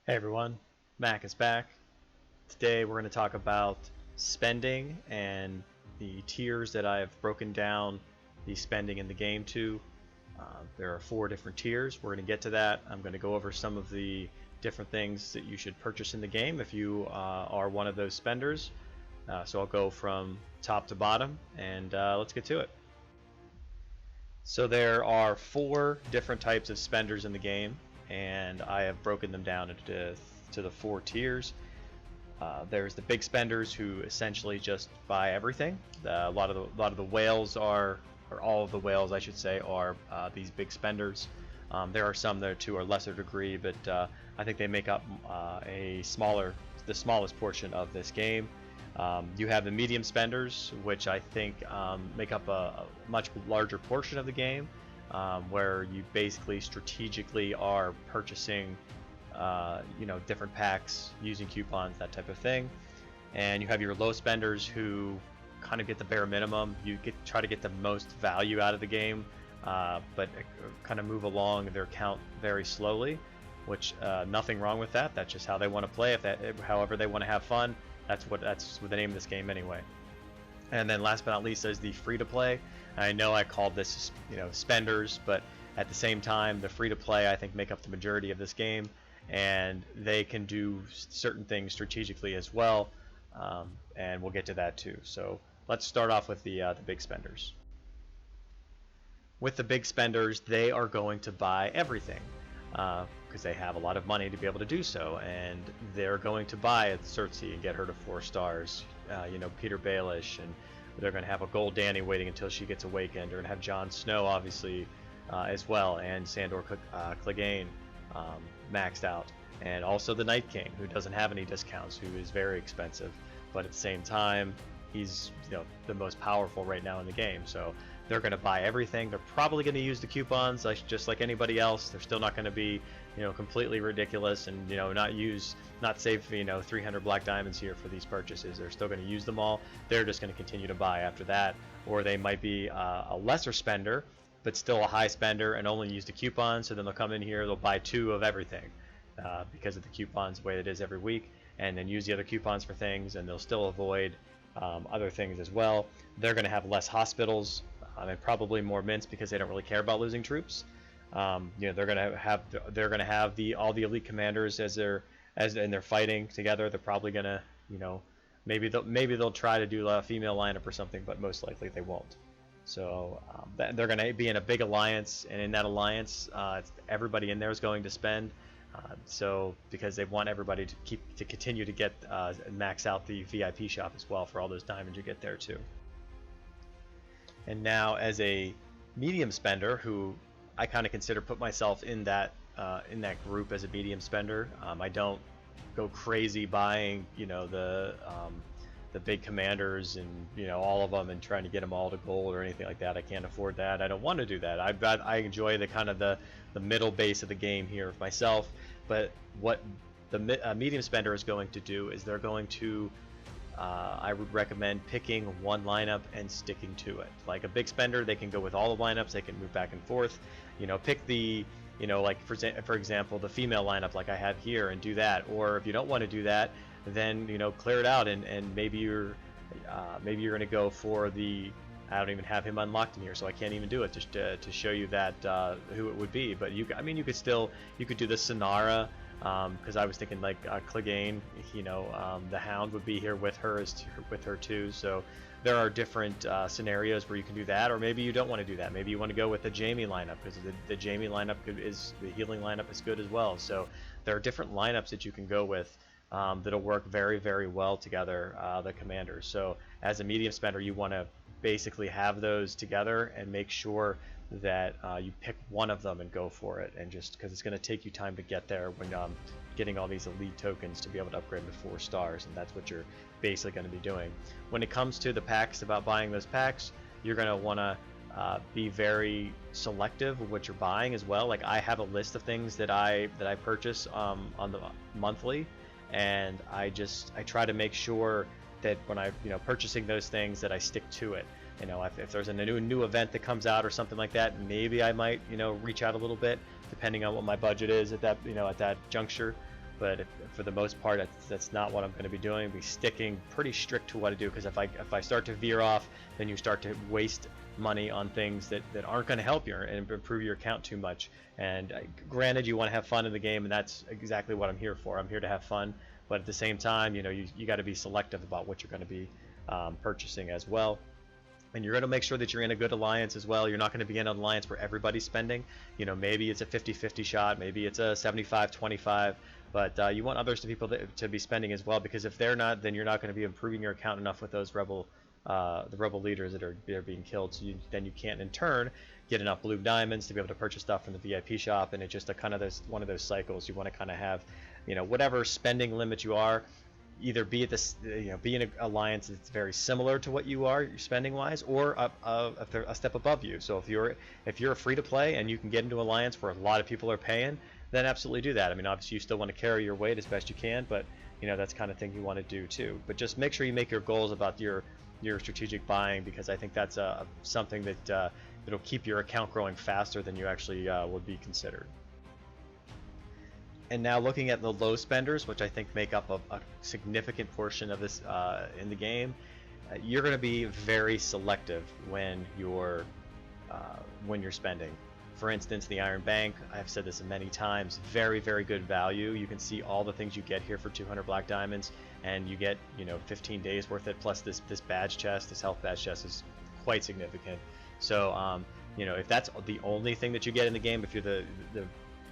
Hey everyone, Mac is back. Today we're going to talk about spending and the tiers that I've broken down the spending in the game to. There are 4 different tiers. We're going to get to that. I'm going to go over some of the different things that you should purchase in the game if you are one of those spenders. So I'll go from top to bottom and let's get to it. So there are 4 different types of spenders in the game, and I have broken them down into the 4 tiers. There's the big spenders who essentially just buy everything. A lot of the whales are, or all of the whales, I should say, are these big spenders. There are some that are to a lesser degree, but I think they make up the smallest portion of this game. You have the medium spenders, which I think make up a much larger portion of the game, where you basically strategically are purchasing different packs using coupons, that type of thing. And you have your low spenders who kind of get the bare minimum. You try to get the most value out of the game, but kind of move along their count very slowly, which nothing wrong with that. That's just how they want to play. However they want to have fun, that's what the name of this game anyway. And then last but not least is the free-to-play. I know I called this spenders, but at the same time, the free-to-play I think make up the majority of this game, and they can do certain things strategically as well, and we'll get to that too. So let's start off with the big spenders. With the big spenders, they are going to buy everything because they have a lot of money to be able to do so, and they're going to buy Cersei and get her to 4 stars. Peter Baelish, and they're going to have a gold Dany waiting until she gets awakened. They're going to have Jon Snow, obviously, as well, and Sandor Clegane maxed out, and also the Night King, who doesn't have any discounts, who is very expensive, but at the same time, he's the most powerful right now in the game. So they're going to buy everything. They're probably going to use the coupons just like anybody else. They're still not going to be completely ridiculous and not save 300 black diamonds here for these purchases. They're still going to use them all. They're just going to continue to buy after that, or they might be a lesser spender but still a high spender and only use the coupons. So then they'll come in here, they'll buy 2 of everything because of the coupons, the way it is every week, and then use the other coupons for things, and they'll still avoid other things as well. They're going to have less hospitals and probably more mints because they don't really care about losing troops. They're going to have all the elite commanders as they're fighting together. They're probably going to maybe they'll try to do a female lineup or something, but most likely they won't. So they're going to be in a big alliance, and in that alliance, everybody in there is going to spend. So because they want everybody to continue to get max out the VIP shop as well for all those diamonds you get there too. And now, as a medium spender, who I kind of consider put myself in that group as a medium spender, I don't go crazy buying the big commanders and all of them and trying to get them all to gold or anything like that. I can't afford that. I don't want to do that. I enjoy the kind of the middle base of the game here myself. But what the medium spender is going to do is they're going to I would recommend picking one lineup and sticking to it. Like a big spender, they can go with all the lineups. They can move back and forth. Pick the like for example the female lineup like I have here and do that. Or if you don't want to do that, then clear it out and maybe you're going to go for the, I don't even have him unlocked in here, so I can't even do it just to show you that who it would be. But you could do the Sonara, because I was thinking like Clegane, the Hound would be here with her too. So there are different scenarios where you can do that, or maybe you don't want to do that. Maybe you want to go with the Jaime lineup because the Jaime lineup the healing lineup is good as well. So there are different lineups that you can go with. That'll work very, very well together, the commanders. So as a medium spender, you want to basically have those together and make sure that you pick one of them and go for it, and just because it's going to take you time to get there when getting all these elite tokens to be able to upgrade to 4 stars, and that's what you're basically going to be doing. When it comes to the packs, about buying those packs, you're going to want to be very selective of what you're buying as well. Like I have a list of things that I purchase on the monthly, and I try to make sure that when I purchasing those things that I stick to it. If there's a new event that comes out or something like that, maybe I might reach out a little bit depending on what my budget is at that at that juncture. but for the most part, that's not what I'm going to be doing. Be sticking pretty strict to what I do, because if I start to veer off, then you start to waste money on things that aren't going to help you and improve your account too much. And granted, you want to have fun in the game, and that's exactly what I'm here for. I'm here to have fun, but at the same time, you got to be selective about what you're going to be purchasing as well. And you're going to make sure that you're in a good alliance as well. You're not going to be in an alliance where everybody's spending. Maybe it's a 50-50 shot, maybe it's a 75-25, but you want others to be spending as well, because if they're not, then you're not going to be improving your account enough with those the rebel leaders that are being killed. So then you can't in turn get enough blue diamonds to be able to purchase stuff from the VIP shop, and it's just one of those cycles. You want to kind of have, whatever spending limit you are, either be at this, be in an alliance that's very similar to what you are spending wise, or a step above you. So if you're free to play and you can get into an alliance where a lot of people are paying, then absolutely do that. I mean, obviously you still want to carry your weight as best you can, but that's kind of thing you want to do too. But just make sure you make your goals about your strategic buying, because I think that's something that it'll keep your account growing faster than you actually would be considered. And now looking at the low spenders, which I think make up a significant portion of this in the game, you're going to be very selective when you're spending. For instance, the Iron Bank, I've said this many times, very, very good value. You can see all the things you get here for 200 black diamonds, and you get 15 days worth it, plus this badge chest, this health badge chest is quite significant. So if that's the only thing that you get in the game, if you're the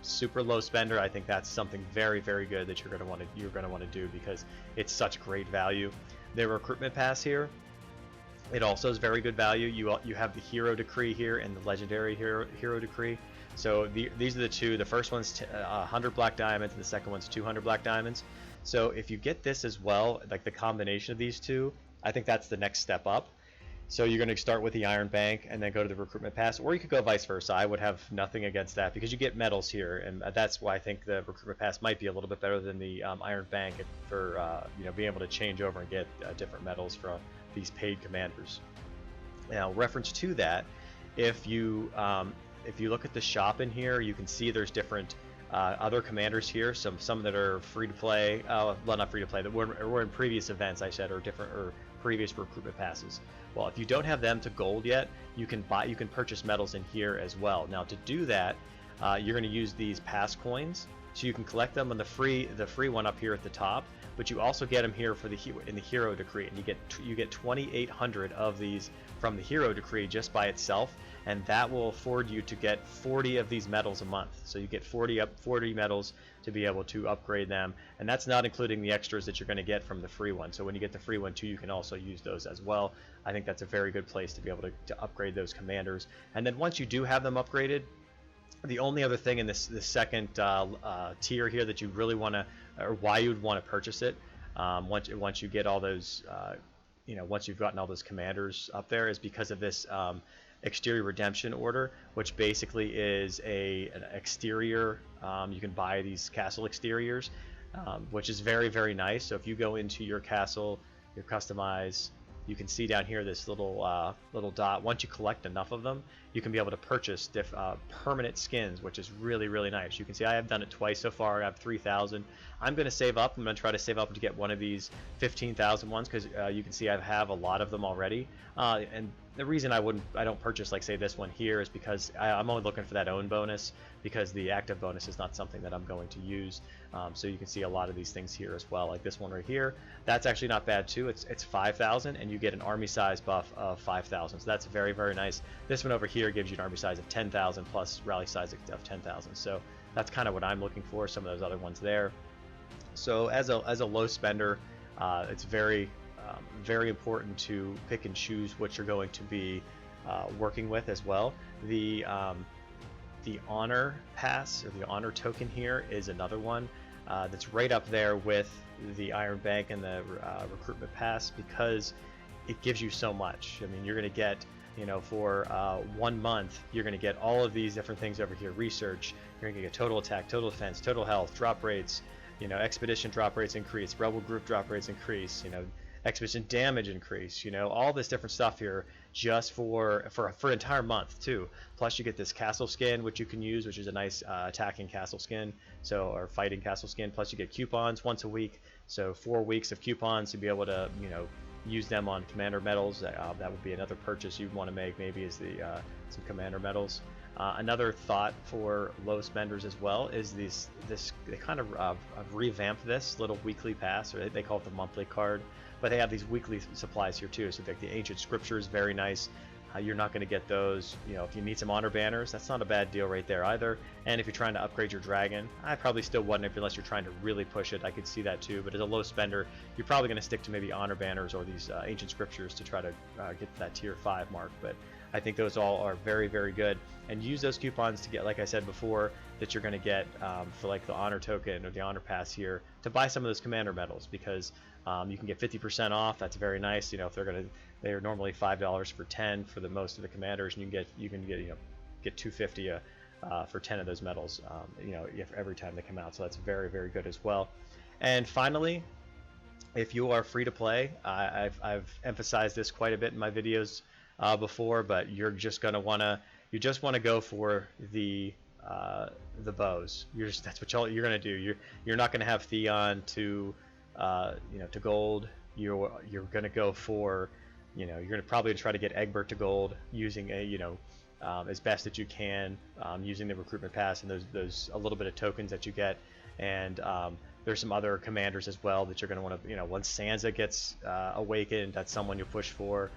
super low spender, I think that's something very, very good that you're going to want to do, because it's such great value. The recruitment pass here, it also is very good value. You have the hero decree here and the legendary hero decree. So these are the two. The first one's 100 black diamonds, and the second one's 200 black diamonds. So if you get this as well, like the combination of these two, I think that's the next step up. So you're going to start with the Iron Bank and then go to the recruitment pass, or you could go vice versa. I would have nothing against that, because you get medals here, and that's why I think the recruitment pass might be a little bit better than the Iron Bank for being able to change over and get different medals from these paid commanders. Now, reference to that, if you look at the shop in here, you can see there's different other commanders here. Some that are free to play, well, not free to play, that were in previous events, I said, or previous recruitment passes. Well, if you don't have them to gold yet, you can purchase medals in here as well. Now, to do that, you're going to use these pass coins, so you can collect them on the free one up here at the top, but you also get them here in the hero decree, and you get 2,800 of these from the hero decree just by itself, and that will afford you to get 40 of these medals a month. So you get 40 medals to be able to upgrade them, and that's not including the extras that you're going to get from the free one. So when you get the free one too, you can also use those as well. I think that's a very good place to be able to upgrade those commanders. And then once you do have them upgraded, the only other thing in this second tier here that you really want to, or why you would want to purchase it, once you get all those, once you've gotten all those commanders up there, is because of this exterior redemption order, which basically is an exterior. You can buy these castle exteriors, which is very, very nice. So if you go into your castle, your customize, you can see down here this little dot. Once you collect enough of them, you can be able to purchase permanent skins, which is really, really nice. You can see I have done it twice so far. I have 3,000. I'm going to save up. I'm going to try to save up to get one of these 15,000 ones, because you can see I have a lot of them already. And the reason I don't purchase, like, say, this one here is because I'm only looking for that own bonus, because the active bonus is not something that I'm going to use. So you can see a lot of these things here as well, like this one right here. That's actually not bad too. It's 5,000, and you get an army size buff of 5,000. So that's very, very nice. This one over here gives you an army size of 10,000 plus rally size of 10,000. So that's kind of what I'm looking for. Some of those other ones there. So as a low spender, it's very very important to pick and choose what you're going to be working with as well. The honor pass, or the honor token here, is another one that's right up there with the Iron Bank and the recruitment pass, because it gives you so much. I mean, you're going to get, for 1 month, you're going to get all of these different things over here. Research, you're going to get total attack, total defense, total health, drop rates, expedition drop rates increase, rebel group drop rates increase, expedition damage increase, you know, all this different stuff here just for an entire month too. Plus you get this castle skin, which you can use, which is a nice attacking castle skin, so, or fighting castle skin. Plus you get coupons once a week, so 4 weeks of coupons to be able to, you know, use them on commander medals. That would be another purchase you'd want to make, maybe, is the some commander medals. Another thought for low spenders as well is they kind of revamped this little weekly pass, or they call it the monthly card, but they have these weekly supplies here too. So like the ancient scriptures, very nice. You're not going to get those, you know, if you need some honor banners, that's not a bad deal right there either. And if you're trying to upgrade your dragon, I probably still wouldn't, unless you're trying to really push it. I could see that too, but as a low spender, you're probably going to stick to maybe honor banners or these ancient scriptures to try to get to that tier 5 mark. But I think those all are very, very good, and use those coupons to get, like I said before, that you're going to get for like the honor token or the honor pass here to buy some of those commander medals, because you can get 50% off. That's very nice. You know, if they're normally $5 for 10 for the most of the commanders, and you can get get $250 for 10 of those medals, you know, every time they come out. So that's very, very good as well. And finally, if you are free to play, I've emphasized this quite a bit in my videos before, but you're just gonna wanna go for the bows. That's what you're gonna do. You're not gonna have Theon to to gold. You're gonna go for, you're gonna probably try to get Egbert to gold using as best that you can, using the recruitment pass and those a little bit of tokens that you get. And there's some other commanders as well that you're going to want to, once Sansa gets awakened, that's someone you push for.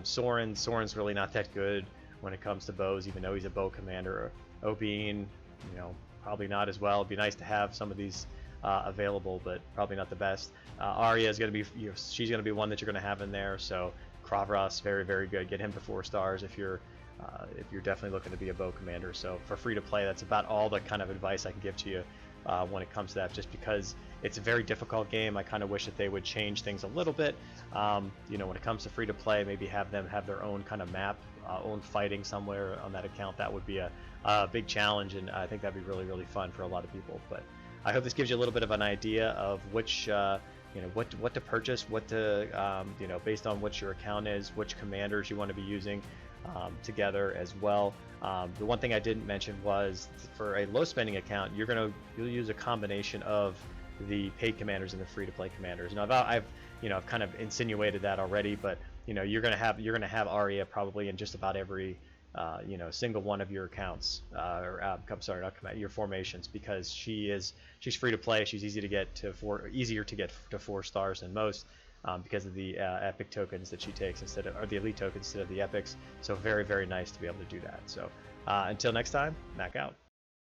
Soren's really not that good when it comes to bows, even though he's a bow commander. Obean, probably not as well. It'd be nice to have some of these available, but probably not the best. Arya is going to be, she's going to be one that you're going to have in there. So Kravras, very, very good. Get him to 4 stars if you're definitely looking to be a bow commander. So for free to play, that's about all the kind of advice I can give to you when it comes to that, just because it's a very difficult game. I kind of wish that they would change things a little bit. When it comes to free to play, maybe have them have their own kind of map, own fighting somewhere on that account. That would be a big challenge, and I think that'd be really, really fun for a lot of people. But I hope this gives you a little bit of an idea of which what to purchase, what to based on what your account is, which commanders you want to be using together as well. The one thing I didn't mention was, for a low spending account, you'll use a combination of the paid commanders and the free to play commanders. Now I've kind of insinuated that already, but you're gonna have Arya probably in just about every single one of your accounts, your formations, because she's free to play. She's easier to get to 4 stars than most, because of the epic tokens that she takes or the elite tokens instead of the epics. So very, very nice to be able to do that. So until next time, Mac out.